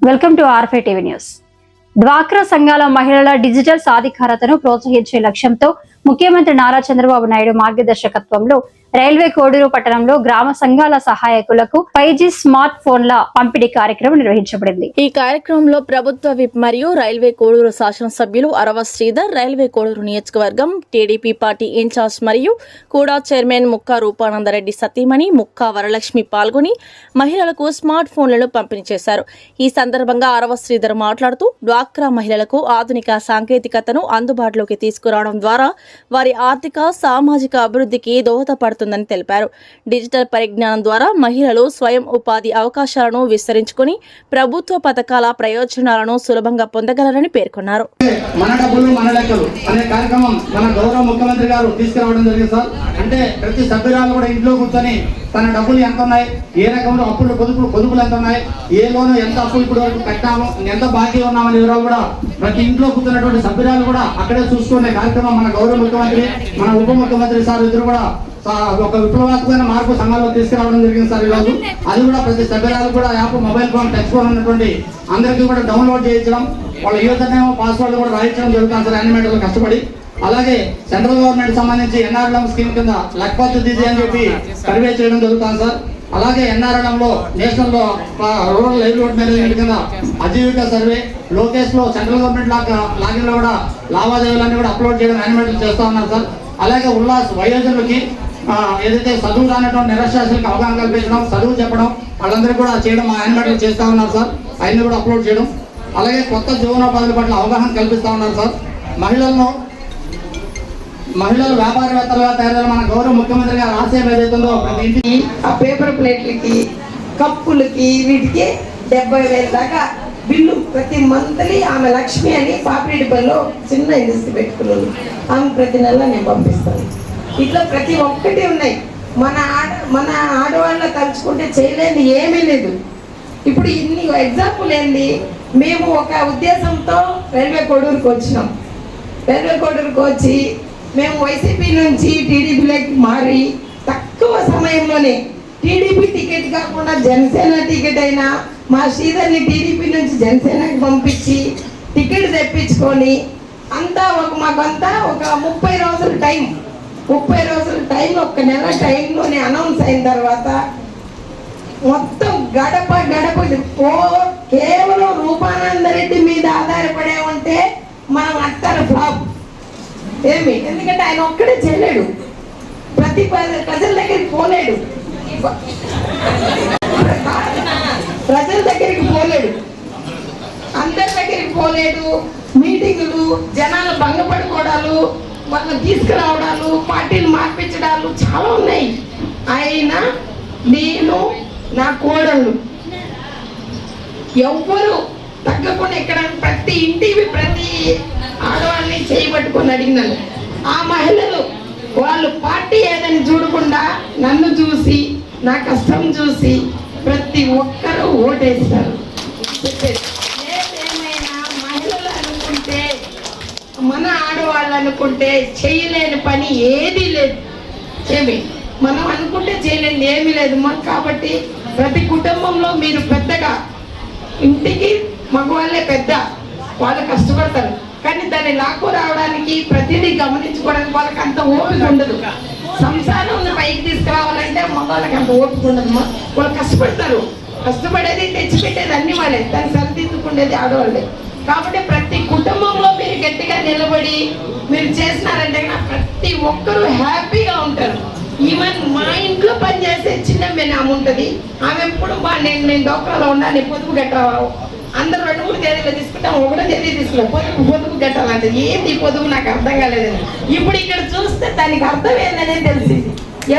Welcome to R5 TV news. డ్వాక్రా సంఘాల మహిళల డిజిటల్ సాధికారతను ప్రోత్సహించే లక్ష్యంతో ముఖ్యమంత్రి నారా చంద్రబాబు నాయుడు మార్గదర్శకత్వంలో రైల్వే కోడూరు పట్టణంలో గ్రామ సంఘాల సహాయకులకు 5G స్మార్ట్ ఫోన్ల పంపిణీ కార్యక్రమం నిర్వహించబడింది. ఈ కార్యక్రమంలో ప్రభుత్వ విప్ మరియు రైల్వే కోడూరు శాసనసభ్యులు అరవ శ్రీధర్, రైల్వే కోడూరు నియోజకవర్గం టీడీపీ పార్టీ ఇన్ఛార్జ్ మరియు కూడా చైర్మన్ ముక్కా రూపానందరెడ్డి సతీమణి ముక్కా వరలక్ష్మి పాల్గొని మహిళలకు స్మార్ట్ ఫోన్లను పంపిణీ చేశారు. ఈ సందర్భంగా అరవ శ్రీధర్ మాట్లాడుతూ డ్వాక్రా మహిళలకు ఆధునిక సాంకేతికతను అందుబాటులోకి తీసుకురావడం ద్వారా వారి ఆర్థిక సామాజిక అభివృద్ధికి దోహదపడుతుందని తెలిపారు. డిజిటల్ పరిజ్ఞానం ద్వారా మహిళలు స్వయం ఉపాధి అవకాశాలను విస్తరించుకుని ప్రభుత్వ పథకాల ప్రయోజనాలను సులభంగా పొందగలరని పేర్కొన్నారు. మన డబ్బులు మన లెక్కలు అనే కార్యక్రమం మన గౌరవ ముఖ్యమంత్రి గారు తీసుకురావడం జరిగింది సార్. అంటే ప్రతి సభ్యురాలు కూడా ఇంట్లో కూర్చొని తన డబ్బులు ఎంత ఉన్నాయి, ఏ రకంలో అప్పులు పొదుపులు ఎంత ఉన్నాయి, ఏ లోను ఎంత అప్పులు ఇప్పుడు వరకు కట్టాము, ఎంత బాకీ ఉన్నామని వివరాలు కూడా ప్రతి ఇంట్లో కూర్చున్నటువంటి సభ్యురాలు కూడా అక్కడే చూసుకునే కార్యక్రమం మన గౌరవ ముఖ్యమంత్రి, మన ఉప ముఖ్యమంత్రి సార్ ఇద్దరు కూడా ఒక విప్లవాత్మకమైన మార్పు సంఘాల్లో తీసుకురావడం జరిగింది సార్. ఈరోజు అది కూడా ప్రతి సభ్యురాలు కూడా app, mobile phone, touch phone ఉన్నటువంటి అందరికీ కూడా డౌన్లోడ్ చేయించడం, వాళ్ళ యూజర్ నేమ్, పాస్వర్డ్ కూడా రాయించడం జరుగుతుంది సార్ యానిమేటర్లు కష్టపడి. అలాగే సెంట్రల్ గవర్నమెంట్ సంబంధించి ఎన్ఆర్ఎల్ఎం స్కీమ్ కింద లక్పత్ దీది అని చెప్పి సర్వే చేయడం జరుగుతుంది సార్. అలాగే ఎన్ఆర్ఎల్ఎం లో నేషనల్ రూరల్ లైవ్లీహుడ్ మేనేజ్మెంట్ కింద అజీవిక సర్వే, లోకేష్ లో సెంట్రల్ గవర్నమెంట్ లాగిన్ లో కూడా లావాదేవీలన్నీ కూడా అప్లోడ్ చేయడం యానిమేటర్లు చేస్తా ఉన్నారు సార్. అలాగే ఉల్లాస్ వయోజనులకి ఏదైతే చదువు రానటువంటి నిరక్షరాస్యులకు అవగాహన కల్పించడం, చదువు చెప్పడం, వాళ్ళందరికీ కూడా చేయడం యానిమేటర్లు చేస్తా ఉన్నారు సార్. అవన్నీ కూడా అప్లోడ్ చేయడం. అలాగే కొత్త జీవనోపాధుల పట్ల అవగాహన కల్పిస్తూ ఉన్నారు సార్. మహిళలు వ్యాపారవేత్తలుగా తయారయ్యారు. మన గౌరవ ముఖ్యమంత్రి గారు ఆశయం ఏదైతుందో ప్రతి ఇంటికి ఆ పేపర్ ప్లేట్లకి, కప్పులకి, వీటికి 70,000 దాకా బిల్లు ప్రతి మంత్లీ. ఆమె లక్ష్మి అని పాపిరెడ్డిపల్లిలో చిన్న ఇండస్ట్రీ పెట్టుకున్నాను. ఆమె ప్రతి నెల నేను పంపిస్తాను. ఇట్లా ప్రతి ఒక్కటి ఉన్నాయి. మన ఆడవాళ్ళ తలుచుకుంటే చేయలేని ఏమీ లేదు. ఇప్పుడు ఇన్ని ఎగ్జాంపుల్ ఏంది, మేము ఒక ఉద్దేశంతో రైల్వే కోడూరుకు వచ్చినాం. రైల్వే కోడూరుకు వచ్చి మేము వైసీపీ నుంచి టీడీపీలోకి మారి తక్కువ సమయంలోనే టీడీపీ టికెట్ కాకుండా జనసేన టికెట్ అయినా మా శ్రీధర్ని టీడీపీ నుంచి జనసేనకి పంపించి టికెట్ తెప్పించుకొని అంతా మాకంతా ఒక 30 రోజుల టైం, 30 రోజుల టైం, ఒక నెల టైంలోనే అనౌన్స్ అయిన తర్వాత మొత్తం గడప కేవలం రూపానందరెడ్డి మీద ఆధారపడే ఉంటే మనం అట్టర్ ఫ్లాప్ ఏమి. ఎందుకంటే ఆయన ఒక్కడే చేయలేడు, ప్రతి ప్రజల దగ్గరికి పోలేడు, ప్రజల దగ్గరికి పోలేడు, అందరి దగ్గరికి పోలేడు. మీటింగులు, జనాలు భంగపడుకోవడాలు, వాళ్ళని తీసుకురావడాలు, పార్టీలు మార్పించడాలు చాలా ఉన్నాయి. అయినా నేను, నా కోడళ్ళు ఎవ్వరు తగ్గకుండా ఇక్కడ ప్రతి ఇంటికి ప్రతి ఆడవాళ్ళని చేయబట్టుకొని అడిగినాను. ఆ మహిళలు వాళ్ళు పార్టీ ఏదని చూడకుండా నన్ను చూసి, నా కష్టం చూసి ప్రతి ఒక్కరూ ఓటేస్తారు. ఏదేమైనా మహిళలు అనుకుంటే, మన ఆడవాళ్ళు అనుకుంటే చేయలేని పని ఏదీ లేదు. ఏమి మనం అనుకుంటే చేయలేని ఏమీ లేదు. కాబట్టి ప్రతి కుటుంబంలో మీరు పెద్దగా, ఇంటికి మగవాళ్ళే పెద్ద, వాళ్ళు కష్టపడతారు. కానీ దాన్ని లాక్కు రావడానికి, ప్రతిదీ గమనించుకోవడానికి వాళ్ళకి అంత ఓపిక ఉండదు. సంసారం పైకి తీసుకురావాలంటే మగవాళ్ళకి అంత ఓపిక ఉండదు. వాళ్ళు కష్టపడతారు. కష్టపడేది, తెచ్చిపెట్టేది అన్ని వాళ్ళే, దాన్ని సరిదిద్దుకునేది ఆడవాళ్ళే. కాబట్టి ప్రతి కుటుంబంలో మీరు గట్టిగా నిలబడి మీరు చేసినారంటే ప్రతి ఒక్కరూ హ్యాపీగా ఉంటారు. ఈవెన్ మా ఇంట్లో పనిచేసే చిన్న ఆమె ఉంటుంది. ఆమె ఎప్పుడు నేను డోక్రాలో ఉండాలి, పొదుపు కట్టావు, అందరూ 2-3 తేదీలు తీసుకుంటాం, 1వ తేదీ తీసుకున్నాం, పొదుపు కట్టాలంటే ఏంటి పొదుపు నాకు అర్థం కాలేదని. ఇప్పుడు ఇక్కడ చూస్తే దానికి అర్థం ఏందనే తెలిసింది.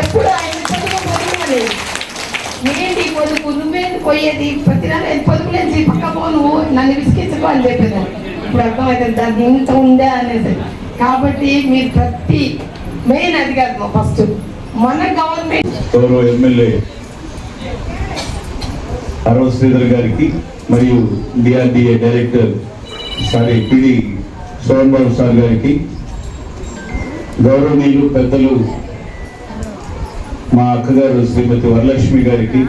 ఎప్పుడు ఆయన పొదుపు లేదు, ఏంటి పొదుపు, నువ్వేంటి పోయేది, ప్రతి నెల పొదుపులేసి పక్క పో, నువ్వు నన్ను విసిగించుకో అని చెప్పేదాన్ని. ఇప్పుడు అర్థమవుతుంది దాన్ని ఇంత ఉందా అనేది. కాబట్టి మీరు ప్రతి మెయిన్ అది కాదు, మా ఫస్ట్ మన గవర్నమెంట్. గౌరవ ఎమ్మెల్యే అరవ శ్రీధర్ గారికి మరియు డిఆర్డిఏ డైరెక్టర్ పిడి సోమన్ బాబు సార్ గారికి, గౌరవనీయులు పెద్దలు మా అక్కగారు శ్రీమతి వరలక్ష్మి గారికి,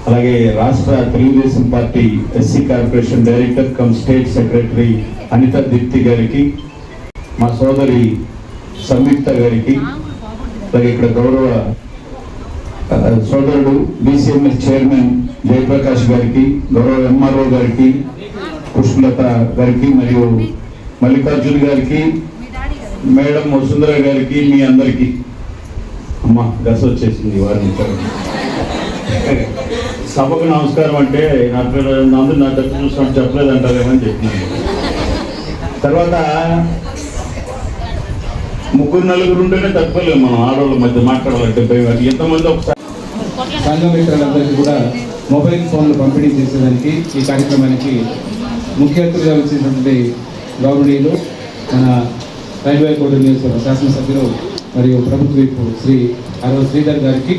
అలాగే రాష్ట్ర Telugu Desam party SC corporation director cum state secretary Anitha Deepthi గారికి, మా సోదరి సంయుక్త గారికి, అలాగే ఇక్కడ గౌరవ సోదరుడు బీసీఎంఎస్ చైర్మన్ జయప్రకాష్ గారికి, గౌరవ ఎంఆర్ఓ గారికి, పుష్పలత గారికి, మరియు మల్లికార్జున్ గారికి, మేడం వసుంధర గారికి, మీ అందరికీ అమ్మ గస వచ్చేసింది వారిని సభకు నమస్కారం అంటే అందరూ నా దగ్గర చూసినట్టు చెప్పలేదంటారేమని చెప్పినాను. తర్వాత ముగ్గురు నలుగురు ఉంటేనే తప్పలేము మనం ఆడవాళ్ళ మధ్య మాట్లాడాలంటే ఎంతమంది ఒకసారి సంఘ మిత్రులందరికీ కూడా మొబైల్ ఫోన్లు పంపిణీ చేసేదానికి ఈ కార్యక్రమానికి ముఖ్య అతిథిగా వచ్చినటువంటి గౌరవనీయులు మన రైల్వే కోడూరు నియోజకవర్గ శాసనసభ్యులు మరియు ప్రభుత్వ విప్ శ్రీ అరవ శ్రీధర్ గారికి,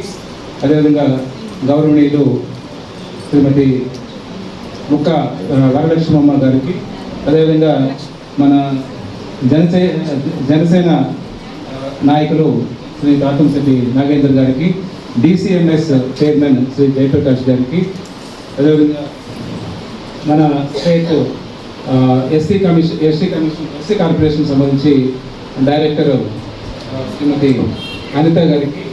అదేవిధంగా గౌరవనీయులు శ్రీమతి ముక్క వరలక్ష్మమ్మ గారికి, అదేవిధంగా మన జనసేన నాయకులు శ్రీ తాతంశెట్టి నాగేందర్ గారికి, డిసిఎంఎస్ చైర్మన్ శ్రీ జయప్రకాష్ గారికి, అదేవిధంగా మన స్టేట్ ఎస్సీ కార్పొరేషన్ సంబంధించి డైరెక్టర్ శ్రీమతి అనిత గారికి,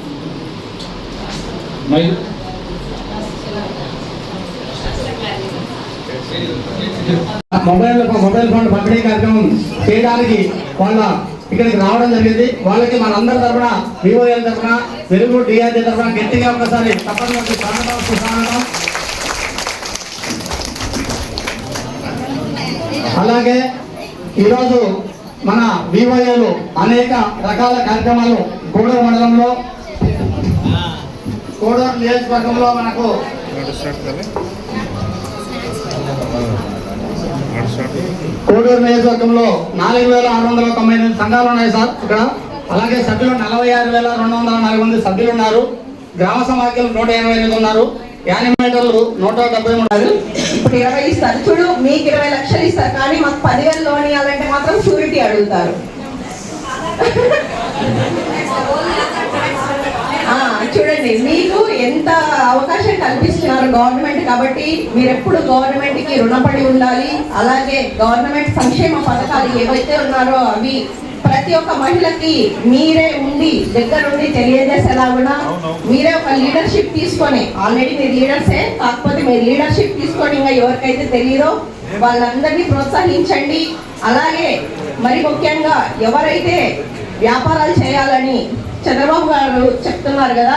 మొబైల్ ఫోన్ పంపిణీ కార్యక్రమం చేయడానికి ఇక్కడికి రావడం జరిగింది. వాళ్ళకి మనందరి తరఫున, వివోఎల్ తరఫున, తెలుగు డిఆర్డీ తరఫున గట్టిగా ఒకసారి తప్పనిసరి స్వాగతం. అలాగే ఈరోజు మన వివోఏలు అనేక రకాల కార్యక్రమాలు కోడూరు మండలంలో, కోడూరు నియోజకవర్గంలో మనకు కోడూరు నియోజకవర్గంలో 4,698 సంఘాలు ఉన్నాయి సార్ ఇక్కడ. అలాగే సభ్యులు 46,204 మంది సభ్యులు ఉన్నారు. గ్రామ సమాఖ్యలు 188 ఉన్నారు. యానిమేటర్లు 173. ఇప్పుడు 20 ఇస్తారు చూడు, మీకు 20 లక్షలు ఇస్తారు, కానీ మాకు 10,000 లోన్ ఇవ్వాలంటే మాత్రం షూరిటీ అడుగుతారు. చూడండి, మీకు ఎంత అవకాశం కల్పిస్తున్నారు గవర్నమెంట్. కాబట్టి మీరు ఎప్పుడు గవర్నమెంట్ కి రుణపడి ఉండాలి. అలాగే గవర్నమెంట్ సంక్షేమ పథకాలు ఏవైతే ఉన్నారో అవి ప్రతి ఒక్క మహిళకి మీరే ఉండి దగ్గరుండి తెలియజేసేలాగా మీరే ఒక లీడర్షిప్ తీసుకొని, ఆల్రెడీ మీరు లీడర్సే, కాకపోతే మీరు లీడర్షిప్ తీసుకొని ఇంకా ఎవరికైతే తెలియదో వాళ్ళందరినీ ప్రోత్సహించండి. అలాగే మరి ముఖ్యంగా ఎవరైతే వ్యాపారాలు చేయాలని చంద్రబాబు గారు చెప్తున్నారు కదా,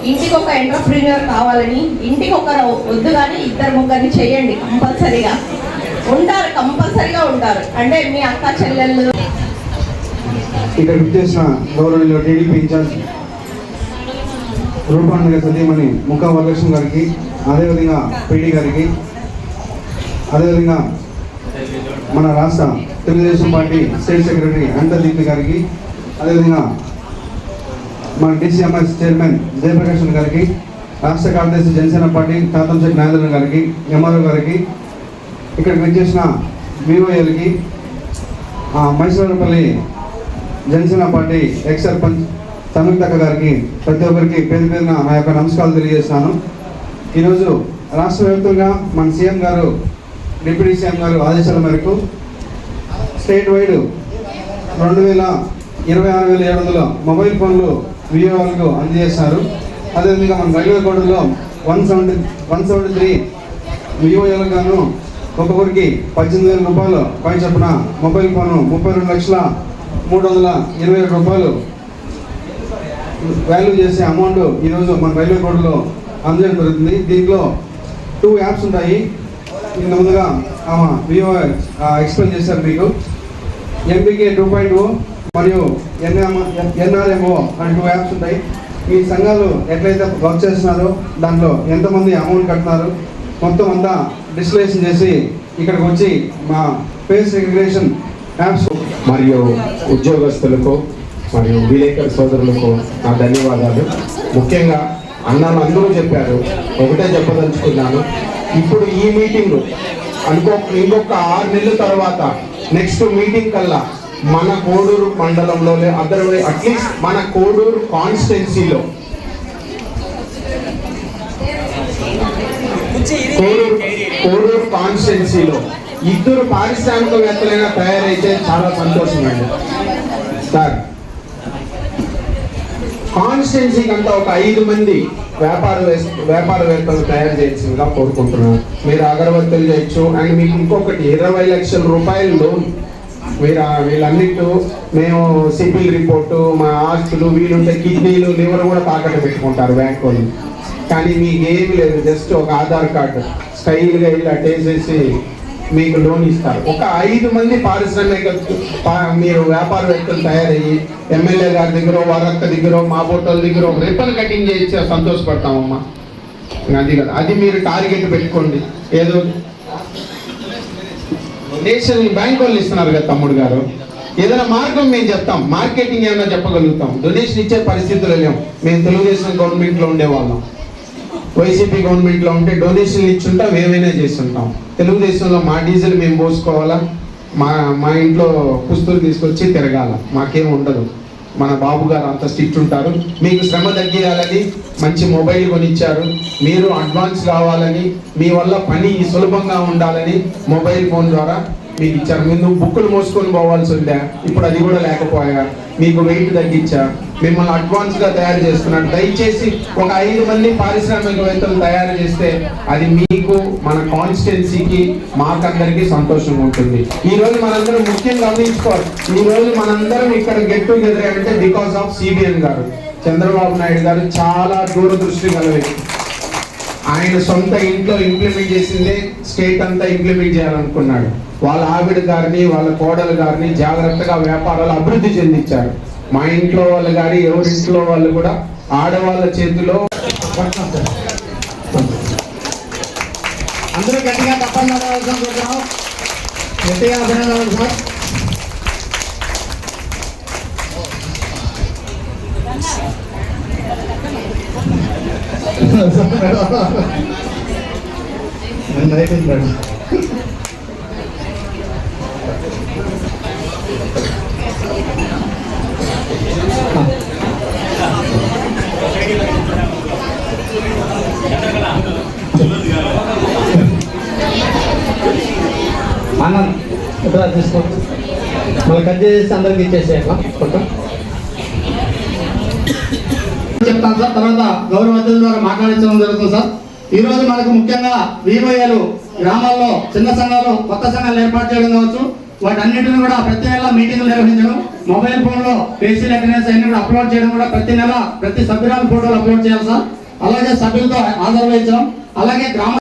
ఇంటికి ఒక ఎంటర్ప్రీనియర్ కావాలని, ఇంటికి ఒకరు వద్దు కానీ 2-3 చేయండి, కంపల్సరీగా ఉంటారు, కంపల్సరీగా ఉంటారు. అంటే మీ అక్క చెల్లెళ్ళు. ఇక్కడ విచ్చేసిన గౌరవనీయులు టీడీపీ ఇన్ఛార్జ్ రూపాన్ని సతీమణి ముక్క వరలక్ష్మి గారికి, అదేవిధంగా పీడీ గారికి, అదేవిధంగా మన రాష్ట్ర Telugu Desam party state secretary Anitha Deepthi గారికి, అదేవిధంగా మన డిసిఎంఎస్ చైర్మన్ జయప్రకాష్ గారికి, రాష్ట్ర కార్యదర్శి జనసేన పార్టీ తాతంశెట్టి నాగేంద్ర గారికి, ఎంఆర్ఓ గారికి, ఇక్కడికి వచ్చేసిన వివోఏలకి, మైసూరుపల్లి జనసేన పార్టీ ఎక్స్ సర్పంచ్ సంయుక్త గారికి, ప్రతి ఒక్కరికి పేరు పేరున నా యొక్క నమస్కారాలు తెలియజేస్తాను. ఈరోజు రాష్ట్ర వ్యాప్తంగా మన సీఎం గారు, డిప్యూటీ సీఎం గారు ఆదేశాల మేరకు స్టేట్ వైడ్ 26,700 మొబైల్ ఫోన్లు వినియోగాలకు అందజేశారు. అదేవిధంగా మన రైల్వే కోడూరులో 173 వినియోగాలకు గాను ఒక్కొక్కరికి 18,000 రూపాయలు పై చొప్పున మొబైల్ ఫోను 32,327 రూపాయలు వాల్యూ చేసే అమౌంట్ ఈరోజు మన రైల్వే కోడూరులో అందజేయడం జరుగుతుంది. దీంట్లో 2 యాప్స్ ఉంటాయి. ఇంత ముందుగా వివో ఎక్స్ప్లెయిన్ చేశారు మీకు. ఎంపీకే 2.0 మరియు ఎన్ఆర్ఎంఓ అని 2 యాప్స్ ఉంటాయి. ఈ సంఘాలు ఎట్లయితే వర్క్ చేస్తున్నారో దాంట్లో ఎంతమంది అమౌంట్ కట్టినారు మొత్తం అంతా డిస్ప్లేషన్ చేసి ఇక్కడికి వచ్చి మా ఫేస్ రికగ్నిషన్ యాప్స్ మరియు ఉద్యోగస్తులకు మరియు విలేకరు సోదరులకు నా ధన్యవాదాలు. ముఖ్యంగా అన్నాను అందరూ చెప్పారు, ఒకటే చెప్పదలుచుకున్నాను. ఇప్పుడు ఈ మీటింగ్ ఇంకొక 6 నెలల తర్వాత నెక్స్ట్ మీటింగ్ కల్లా మన కోడూరు మండలంలో అదర్వైజ్ అట్లీస్ట్ మన కోడూరు కాన్స్టిట్యున్సీలో కోడూరు కాన్స్టిట్యున్సీలో 2 పారిశ్రామికవేత్తలైనా తయారైతే చాలా సంతోషం అండి సార్. కాన్స్టిట్యున్సీకి అంతా ఒక 5 మంది వ్యాపారవేత్తలు తయారు చేయాల్సిందిగా కోరుకుంటున్నాను. మీరు అగరబత్తులు చేయొచ్చు. అండ్ మీకు ఇంకొకటి 20 లక్షల రూపాయలు లోన్. మీరు వీళ్ళన్నిటి మేము సిబిల్ రిపోర్టు, మా ఆస్తులు, వీలుంటే కిడ్నీలు, లివర్ కూడా తాకట్టు పెట్టుకుంటారు బ్యాంక్ వాళ్ళు. కానీ మీకు ఏమి లేదు, జస్ట్ ఒక ఆధార్ కార్డు స్టైల్గా ఇలా టేసేసి మీకు లోన్ ఇస్తారు. ఒక 5 మంది మీరు వ్యాపారవేత్తలు తయారయ్యి ఎమ్మెల్యే గారి దగ్గర, వారక్క దగ్గర, మా బోటల దగ్గర రిబ్బన్ కటింగ్ చేసి సంతోషపడతామమ్మా. అది కదా, అది మీరు టార్గెట్ పెట్టుకోండి. ఏదో డొనేషన్ బ్యాంక్ వాళ్ళు ఇస్తున్నారు కదా తమ్ముడు గారు, ఏదైనా మార్గం మేము చెప్తాం. మార్కెటింగ్ ఏమైనా చెప్పగలుగుతాం. డొనేషన్ ఇచ్చే పరిస్థితులు లేవు. మేము తెలుగుదేశం గవర్నమెంట్లో ఉండేవాళ్ళం. వైసీపీ గవర్నమెంట్లో ఉంటే డొనేషన్లు ఇచ్చుంటాం, ఏమైనా చేస్తుంటాం. తెలుగుదేశంలో మా డీజిల్ మేము పోసుకోవాలా, మా ఇంట్లో పుస్తులు తీసుకొచ్చి తిరగాల, మాకేం ఉండదు. మన బాబు గారు అంత స్ట్రిక్ట్ ఉంటారు. మీకు శ్రమ తగ్గియాలని మంచి మొబైల్ కొనిచ్చారు. మీరు అడ్వాన్స్ కావాలని, మీ వల్ల పని సులభంగా ఉండాలని మొబైల్ ఫోన్ ద్వారా మీకు ఇచ్చారు. మీరు బుక్కులు మోసుకొని పోవాల్సి ఉందా, ఇప్పుడు అది కూడా లేకపోయా. మీకు వెయిట్ తగ్గించా, మిమ్మల్ని అడ్వాన్స్గా తయారు చేస్తున్నాడు. దయచేసి ఒక 5 మంది పారిశ్రామికవేత్తలు తయారు చేస్తే అది మీకు, మన కాన్స్టిట్యున్సీకి, మాకందరికీ సంతోషంగా ఉంటుంది. ఈ రోజు మనందరం ముఖ్యంగా గమనించుకోవాలి. ఈ రోజు మనందరం ఇక్కడ గెట్ టుగెదర్ అంటే బికాస్ ఆఫ్ సిబిఎన్ గారు. చంద్రబాబు నాయుడు గారు చాలా దూరదృష్టి గల వ్యక్తి. ఆయన సొంత ఇంట్లో ఇంప్లిమెంట్ చేసిందే స్టేట్ అంతా ఇంప్లిమెంట్ చేయాలనుకున్నాడు. వాళ్ళ ఆవిడ గారిని, వాళ్ళ కోడలు గారిని జాగ్రత్తగా వ్యాపారాలు అభివృద్ధి చెందించారు. మా ఇంట్లో వాళ్ళు కానీ ఎవరింట్లో వాళ్ళు కూడా ఆడవాళ్ళ చేతిలో అందరూ గట్టిగా తప్పని అనుకుంటున్నాం. గట్టిగా అభినందనలు సార్. అన్న ఎట్లా తీసుకో, మళ్ళీ కట్ చేసి అందరికి ఇచ్చేసేయాల. చెప్తాను సార్, తర్వాత గౌరవ అతిథుల ద్వారా మాట్లాడించడం జరుగుతుంది సార్. ఈ రోజు మనకు ముఖ్యంగా వీవైఏలు గ్రామాల్లో చిన్న సంఘాలు, కొత్త సంఘాలు ఏర్పాటు చేయడం కావచ్చు. వాటన్నిటిని కూడా ప్రతి నెల మీటింగ్లు నిర్వహించడం, మొబైల్ ఫోన్లో ఫేషియల్ అటెండెన్స్ అన్ని కూడా అప్లోడ్ చేయడం, కూడా ప్రతి నెల ప్రతి సభ్యురాలు ఫోటోలు అప్లోడ్ చేయాలి సార్. అలాగే సభ్యులతో హాజరు వహించడం, అలాగే గ్రామ